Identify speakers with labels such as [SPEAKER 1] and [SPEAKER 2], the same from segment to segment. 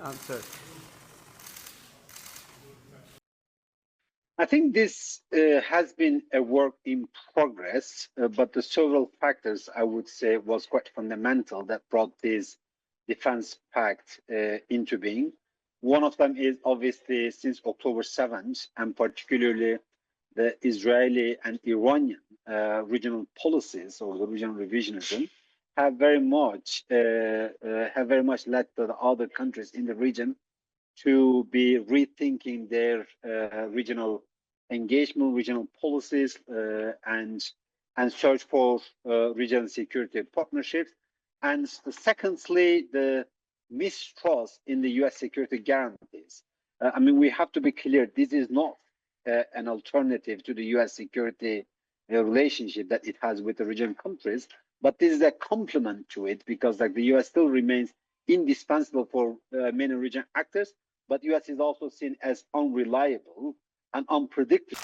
[SPEAKER 1] answer?
[SPEAKER 2] I think this has been a work in progress, but the several factors I would say was quite fundamental that brought this defense pact into being. One of them is obviously since October 7th, and particularly the Israeli and Iranian regional policies or the regional revisionism have very much led to the other countries in the region to be rethinking their regional engagement, regional policies, and search for regional security partnerships. And secondly, the mistrust in the U.S. security guarantees. I mean, we have to be clear, this is not an alternative to the U.S. security relationship that it has with the regional countries, but this is a complement to it because like the U.S. still remains indispensable for many regional actors, but U.S. is also seen as unreliable and unpredictable.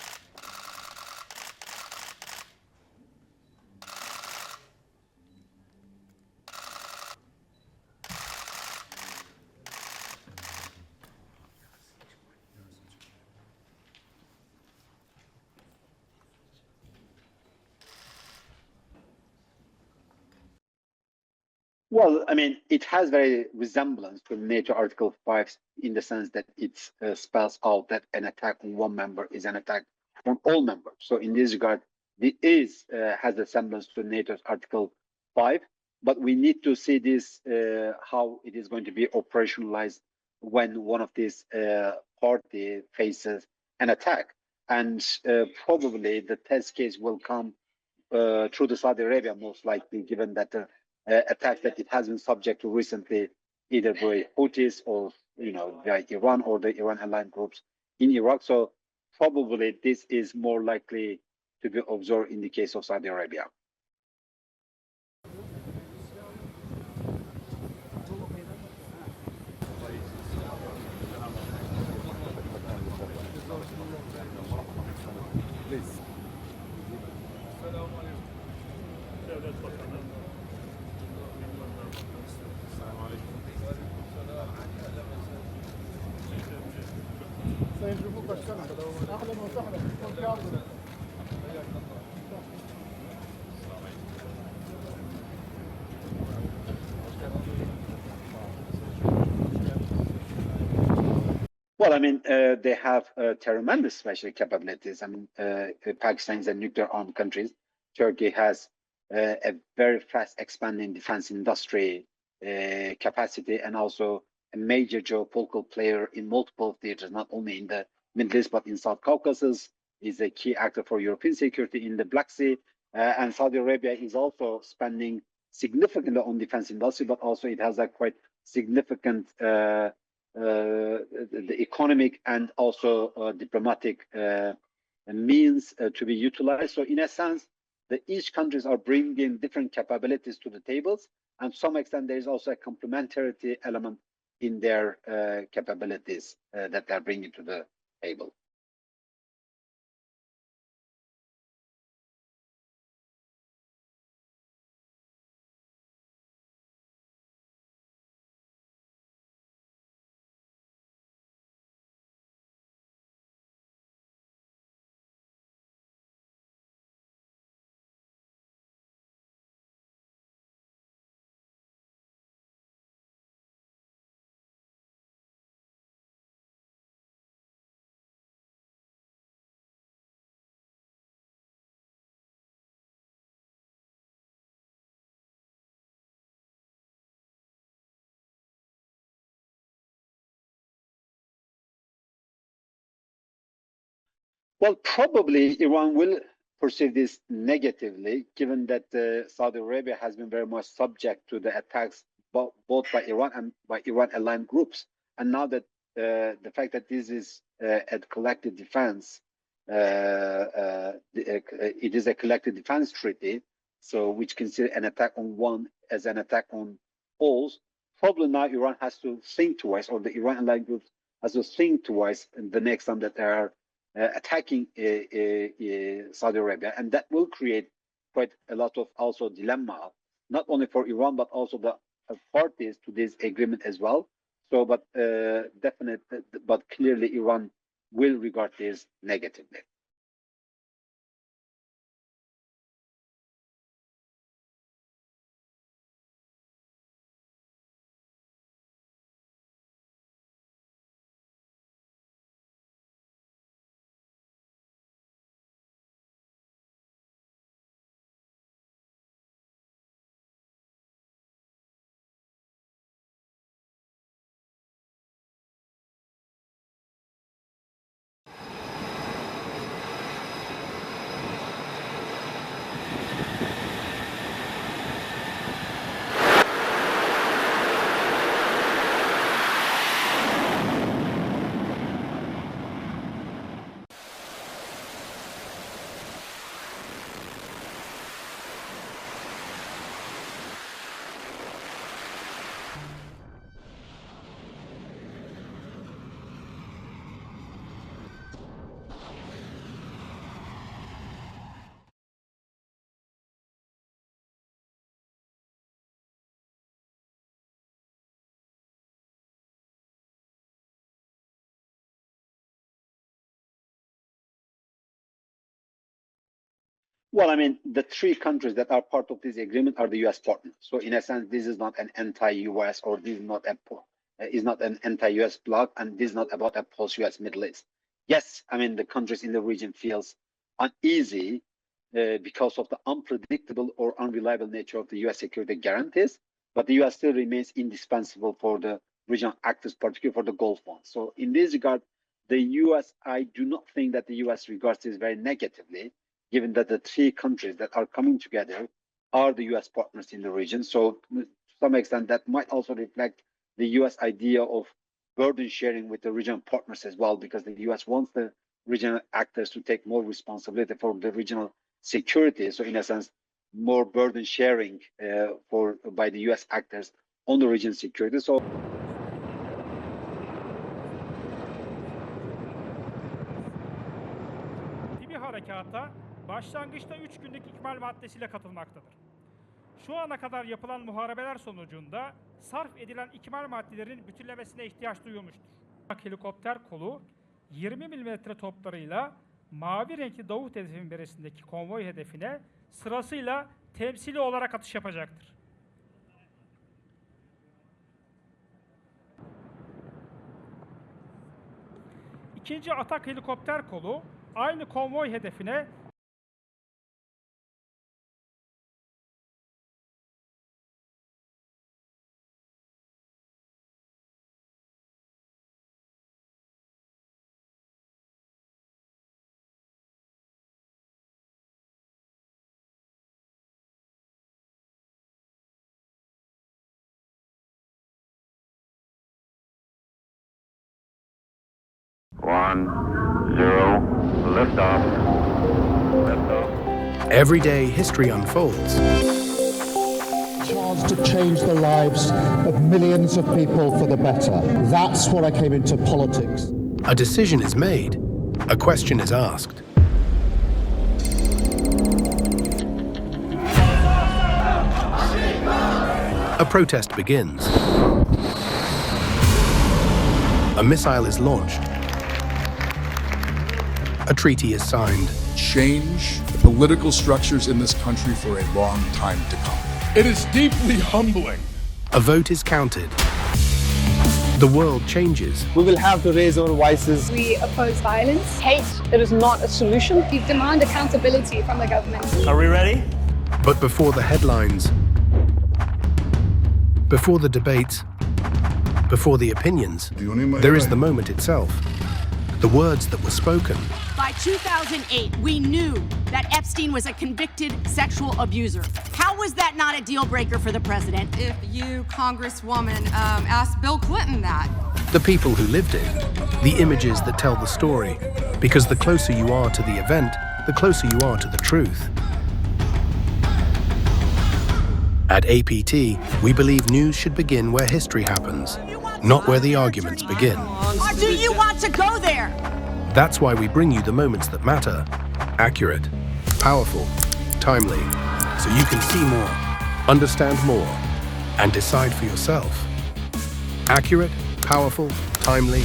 [SPEAKER 2] Well, I mean, it has very resemblance to NATO Article 5 in the sense that it spells out that an attack on one member is an attack on all members. So in this regard, it has a semblance to NATO's Article 5, but we need to see this, how it is going to be operationalized when one of these party faces an attack. And probably the test case will come through the Saudi Arabia, most likely, given that attack that it has been subject to recently, either by Houthis or by Iran or the Iran aligned groups in Iraq. So probably this is more likely to be observed in the case of Saudi Arabia.
[SPEAKER 1] Please.
[SPEAKER 2] Well, I mean, they have tremendous special capabilities. I mean, Pakistan is a nuclear armed country. Turkey has a very fast expanding defense industry capacity and also a major geopolitical player in multiple theaters, not only in the Middle East, but in South Caucasus, is a key actor for European security in the Black Sea. And Saudi Arabia is also spending significantly on defense industry, but also it has a quite significant the economic and also diplomatic means to be utilized. So in a sense, each countries are bringing different capabilities to the tables, and to some extent there is also a complementarity element in their capabilities that they're bringing to the table. Well, probably Iran will perceive this negatively, given that Saudi Arabia has been very much subject to the attacks both by Iran and by Iran-aligned groups. And now that the fact that this is a collective defense, it is a collective defense treaty, so which consider an attack on one as an attack on all. Probably now Iran has to think twice, or the Iran-aligned groups has to think twice the next time that they are attacking Saudi Arabia, and that will create quite a lot of also dilemma, not only for Iran but also the parties to this agreement as well. So, but definitely, but clearly, Iran will regard this negatively. Well, I mean, the three countries that are part of this agreement are the U.S. partners. So, in a sense, this is not an anti-U.S. or this is not an anti-U.S. bloc, and this is not about a post-U.S. Middle East. Yes, I mean, the countries in the region feels uneasy because of the unpredictable or unreliable nature of the U.S. security guarantees, but the U.S. still remains indispensable for the regional actors, particularly for the Gulf ones. So, in this regard, the U.S., I do not think that the U.S. regards this very negatively, given that the three countries that are coming together are the U.S. partners in the region. So to some extent, that might also reflect the U.S. idea of burden sharing with the regional partners as well, because the U.S. wants the regional actors to take more responsibility for the regional security. So in a sense, more burden sharing by the U.S. actors on the regional security. So
[SPEAKER 1] harekata başlangıçta 3 günlük ikmal maddesiyle katılmaktadır. Şu ana kadar yapılan muharebeler sonucunda sarf edilen ikmal maddelerin bütünlemesine ihtiyaç duyulmuştur. Helikopter kolu 20 mm toplarıyla mavi renkli Davut hedefin beresindeki konvoy hedefine sırasıyla temsili olarak atış yapacaktır. İkinci atak helikopter kolu aynı konvoy hedefine
[SPEAKER 3] One, zero, liftoff. Liftoff.
[SPEAKER 4] Every day, history unfolds.
[SPEAKER 5] Chance to change the lives of millions of people for the better. That's what I came into politics.
[SPEAKER 4] A decision is made. A question is asked. A protest begins. A missile is launched. A treaty is signed.
[SPEAKER 6] Change the political structures in this country for a long time to come.
[SPEAKER 7] It is deeply humbling.
[SPEAKER 4] A vote is counted. The world changes.
[SPEAKER 8] We will have to raise our voices.
[SPEAKER 9] We oppose violence. Hate, it is not a solution. We demand accountability from the government.
[SPEAKER 7] Are we ready?
[SPEAKER 4] But before the headlines, before the debates, before the opinions, there is the moment itself. The words that were spoken.
[SPEAKER 10] By 2008, we knew that Epstein was a convicted sexual abuser. How was that not a deal breaker for the president?
[SPEAKER 11] If you, Congresswoman, asked Bill Clinton that.
[SPEAKER 4] The people who lived it, the images that tell the story, because the closer you are to the event, the closer you are to the truth. At APT, we believe news should begin where history happens, not where the arguments begin.
[SPEAKER 10] Or do you want to go there?
[SPEAKER 4] That's why we bring you the moments that matter. Accurate, powerful, timely, so you can see more, understand more, and decide for yourself. Accurate, Powerful, timely,